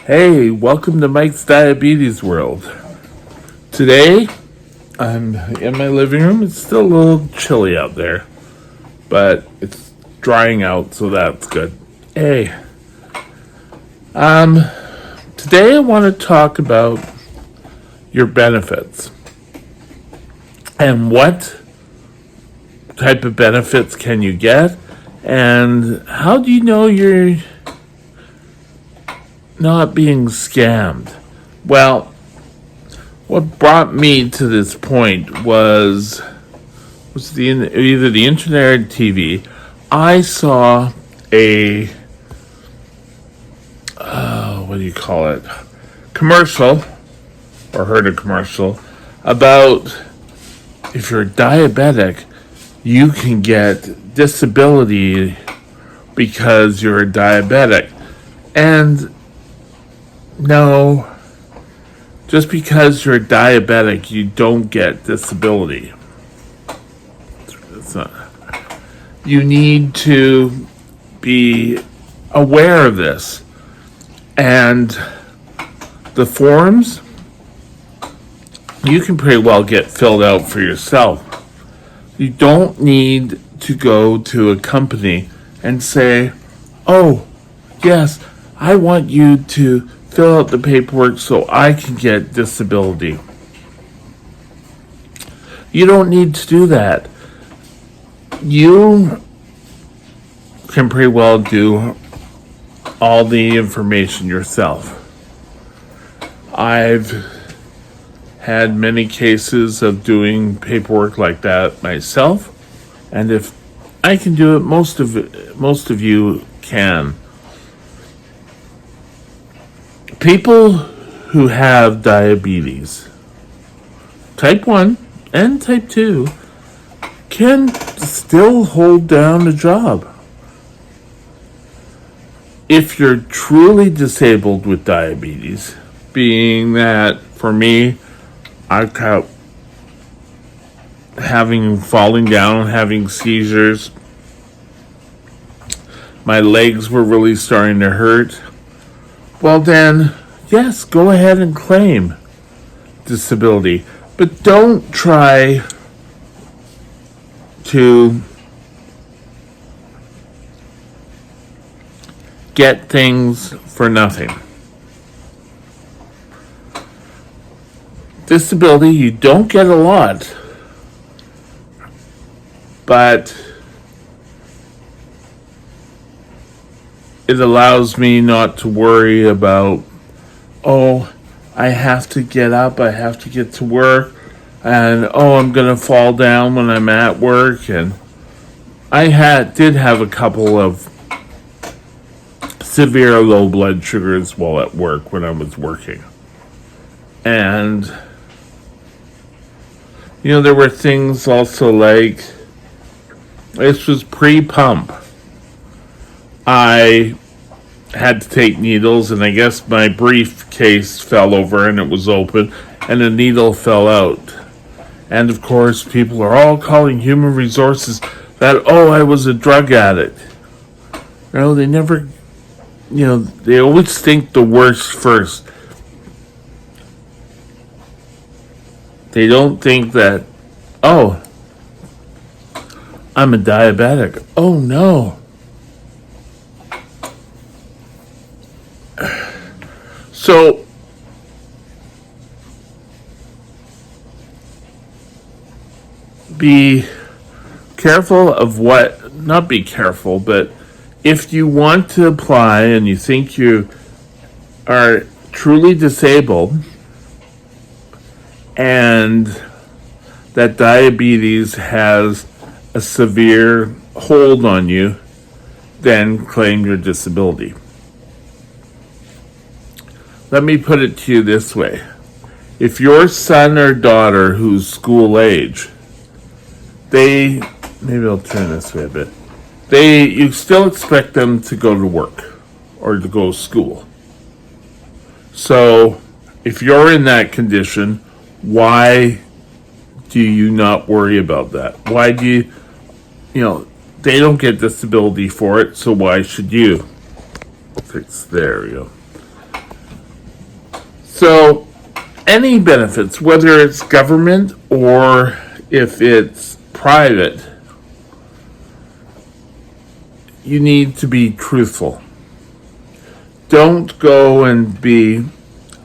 Hey, welcome to Mike's Diabetes World. Today, I'm in my living room. It's still a little chilly out there, but it's drying out, so that's good. Hey, today I want to talk about your benefits and what type of benefits can you get, and how do you know you're not being scammed? Well, what brought me to this point was either the internet or TV. I saw a what do you call it? Commercial, or heard a commercial about if you're diabetic, you can get disability because you're a diabetic. And no, just because you're diabetic, you don't get disability. It's not. You need to be aware of this. And the forms, you can pretty well get filled out for yourself. You don't need to go to a company and say, oh, yes, I want you to fill out the paperwork so I can get disability. You don't need to do that. You can pretty well do all the information yourself. I've had many cases of doing paperwork like that myself, and if I can do it, most of you can. People who have diabetes, type 1 and type 2, can still hold down a job. If you're truly disabled with diabetes, being that for me, I kept falling down, having seizures, my legs were really starting to hurt, well then, yes, go ahead and claim disability. But don't try to get things for nothing. Disability, you don't get a lot, but it allows me not to worry about, oh, I have to get up, I have to get to work, and oh, I'm going to fall down when I'm at work. And I did have a couple of severe low blood sugars while at work when I was working. And, there were things also like, this was pre-pump. I had to take needles, and I guess my briefcase fell over and it was open, and a needle fell out. And of course, people are all calling human resources that, oh, I was a drug addict. No, they never, they always think the worst first. They don't think that, oh, I'm a diabetic. Oh, no. So, be careful of not be careful, but if you want to apply and you think you are truly disabled and that diabetes has a severe hold on you, then claim your disability. Let me put it to you this way. If your son or daughter who's school age, maybe I'll turn this way a bit. You still expect them to go to work or to go to school. So if you're in that condition, why do you not worry about that? Why do you, they don't get disability for it, so why should you? There we go. So, any benefits, whether it's government or if it's private, you need to be truthful. Don't go and be,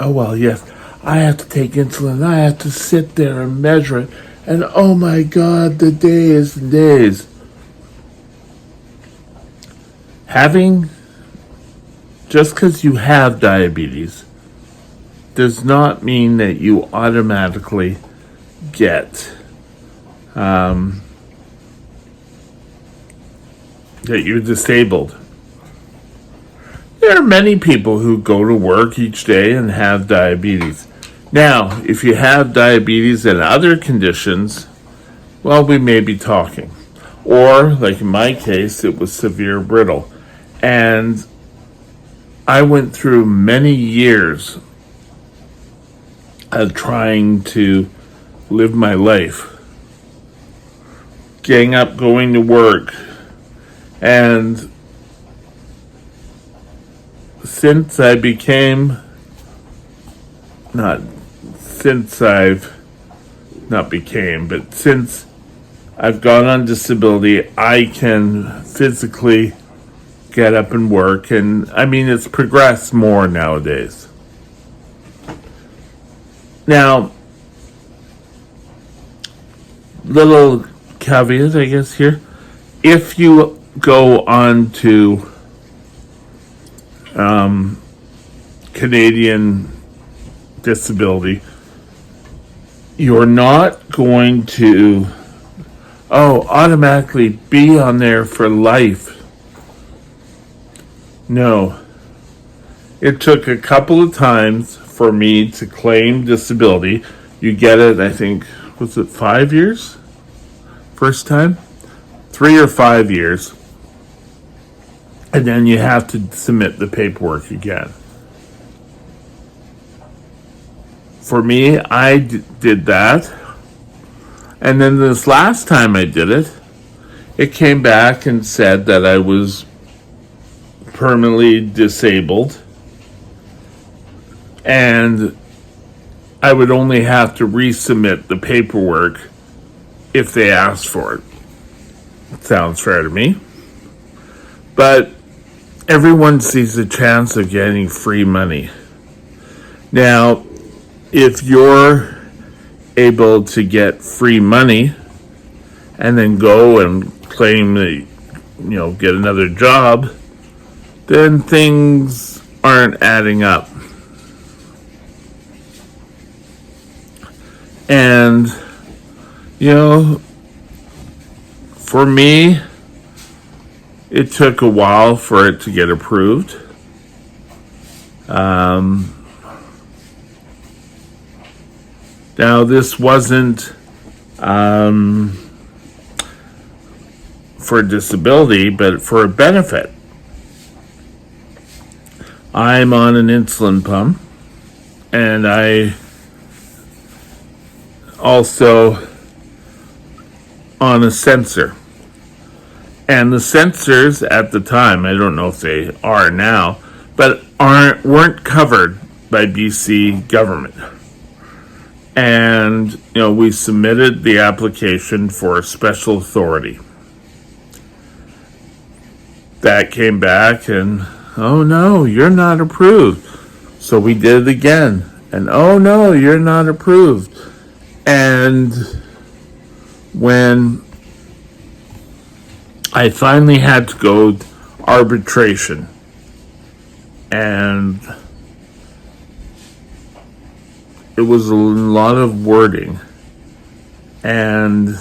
oh, well, yes, I have to take insulin. I have to sit there and measure it. And oh my God, the days and days. Just because you have diabetes does not mean that you automatically get that you're disabled. There are many people who go to work each day and have diabetes. Now, if you have diabetes and other conditions, well, we may be talking. Or, like in my case, it was severe brittle. And I went through many years of trying to live my life, getting up, going to work, and since I've gone on disability, I can physically get up and work, and I mean, it's progressed more nowadays. Now, little caveat, I guess, here. If you go on to Canadian disability, you're not going to automatically be on there for life. No. It took a couple of times for me to claim disability. You get it, I think, was it 5 years? First time? 3 or 5 years. And then you have to submit the paperwork again. For me, I did that. And then this last time I did it, it came back and said that I was permanently disabled. And I would only have to resubmit the paperwork if they asked for it. Sounds fair to me. But everyone sees a chance of getting free money. Now, if you're able to get free money and then go and claim that, get another job, then things aren't adding up. And, for me, it took a while for it to get approved. Now, this wasn't for disability, but for a benefit. I'm on an insulin pump, and I also on a sensor. And the sensors at the time, I don't know if they are now, but weren't covered by BC government. And, we submitted the application for a special authority. That came back and, oh no, you're not approved. So we did it again. And, oh no, you're not approved. And when I finally had to go to arbitration, and it was a lot of wording, and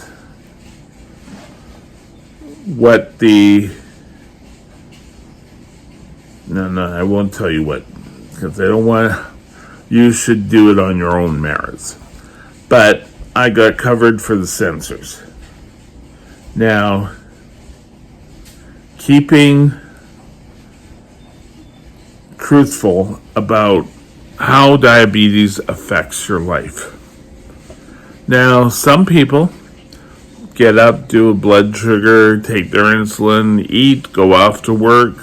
I won't tell you what, because I don't want to. You should do it on your own merits. But I got covered for the sensors. Now, keeping truthful about how diabetes affects your life. Now, some people get up, do a blood sugar, take their insulin, eat, go off to work,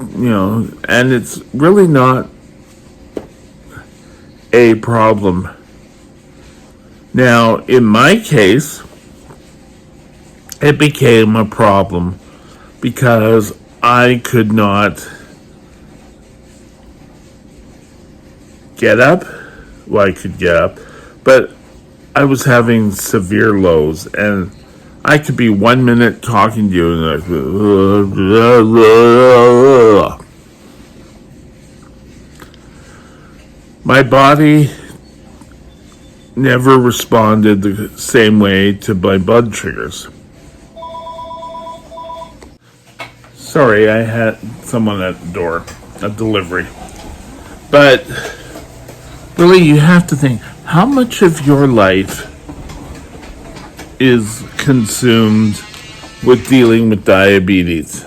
and it's really not a problem. Now, in my case, it became a problem because I could not get up. Well, I could get up, but I was having severe lows, and I could be 1 minute talking to you and like, my body never responded the same way to my blood sugars. Sorry, I had someone at the door, a delivery. But really, you have to think, how much of your life is consumed with dealing with diabetes?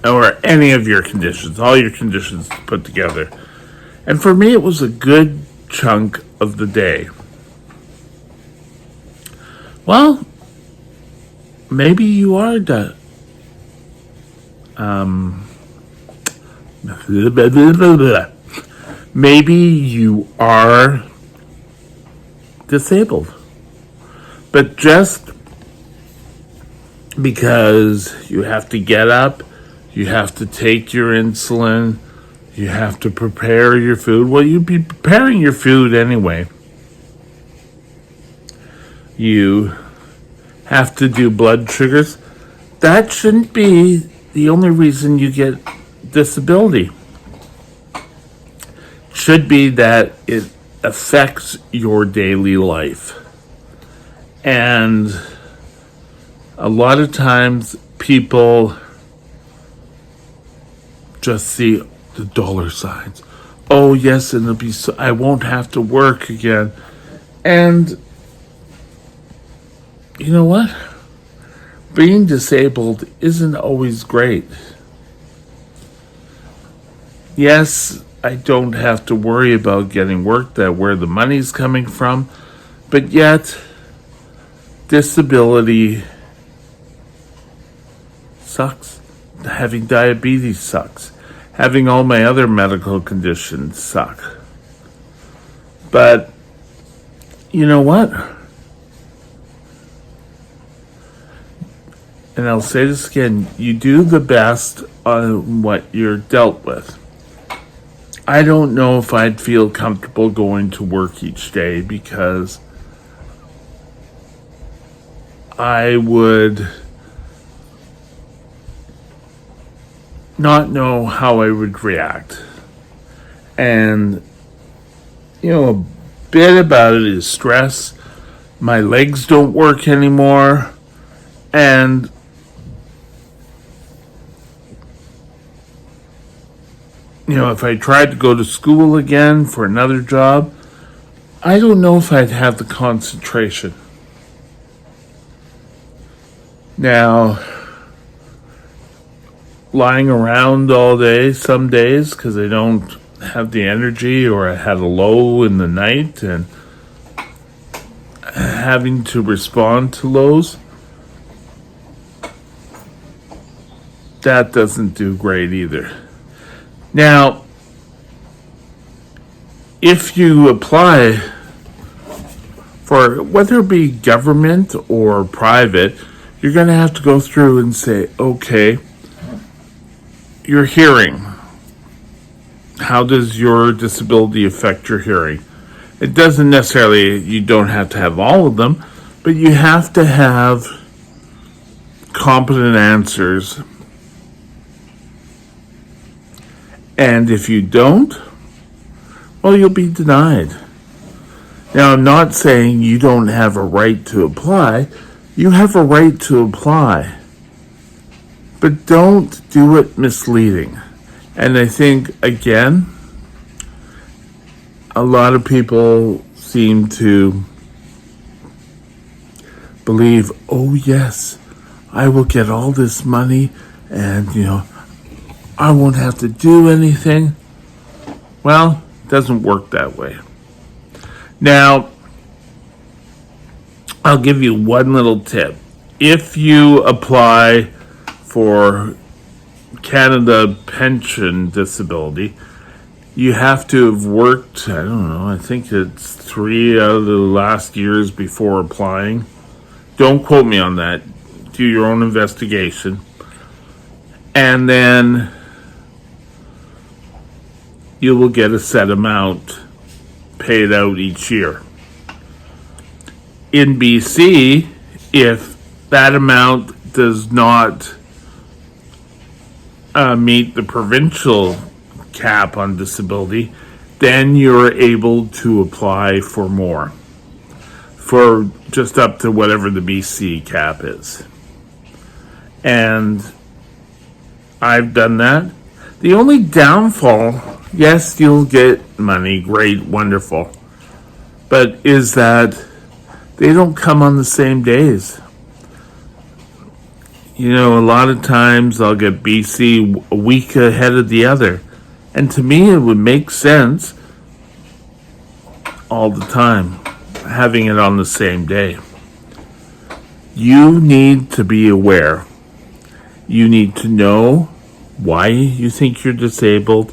Or any of your conditions, all your conditions put together. And for me, it was a good chunk of the day. Well, maybe you are maybe you are disabled. But just because you have to get up, you have to take your insulin, you have to prepare your food. Well, you'd be preparing your food anyway. You have to do blood sugars. That shouldn't be the only reason you get disability. It should be that it affects your daily life. And a lot of times people just see the dollar signs. Oh yes, and it'll be so I won't have to work again. And you know what? Being disabled isn't always great. Yes, I don't have to worry about getting work that where the money's coming from, but yet disability sucks. Having diabetes sucks. Having all my other medical conditions suck. But you know what? And I'll say this again, you do the best on what you're dealt with. I don't know if I'd feel comfortable going to work each day because I would not know how I would react. And, you know, a bit about it is stress. My legs don't work anymore. And you know, if I tried to go to school again for another job, I don't know if I'd have the concentration. Now, lying around all day some days because I don't have the energy or I had a low in the night and having to respond to lows, that doesn't do great either. Now, if you apply for whether it be government or private, you're going to have to go through and say, okay, your hearing. How does your disability affect your hearing? It doesn't necessarily, you don't have to have all of them, but you have to have competent answers. And if you don't, well, you'll be denied. Now, I'm not saying you don't have a right to apply. You have a right to apply. But don't do it misleading. And I think, again, a lot of people seem to believe, oh yes, I will get all this money and, you know, I won't have to do anything. Well, it doesn't work that way. Now, I'll give you one little tip. If you apply for Canada Pension Disability, you have to have worked, I don't know, I think it's 3 out of the last years before applying. Don't quote me on that. Do your own investigation. And then you will get a set amount paid out each year. In BC, if that amount does not meet the provincial cap on disability, then you're able to apply for more, for just up to whatever the BC cap is. And I've done that. The only downfall, yes, you'll get money, great, wonderful, but is that they don't come on the same days. You know, a lot of times I'll get BC a week ahead of the other. And to me, it would make sense all the time, having it on the same day. You need to be aware. You need to know why you think you're disabled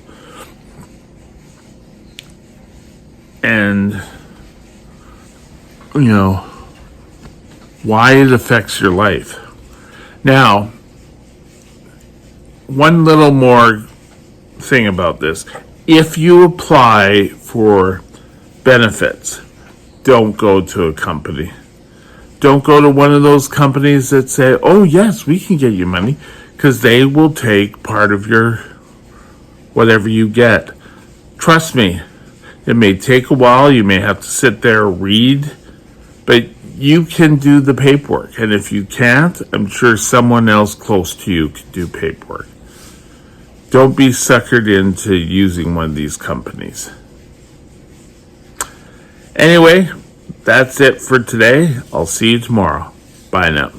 and, you know, why it affects your life. Now, one little more thing about this. If you apply for benefits, don't go to a company. Don't go to one of those companies that say, oh, yes, we can get you money, because they will take part of your whatever you get. Trust me, it may take a while. You may have to sit there and read, but you can do the paperwork. And if you can't, I'm sure someone else close to you can do paperwork. Don't be suckered into using one of these companies. Anyway, that's it for today. I'll see you tomorrow. Bye now.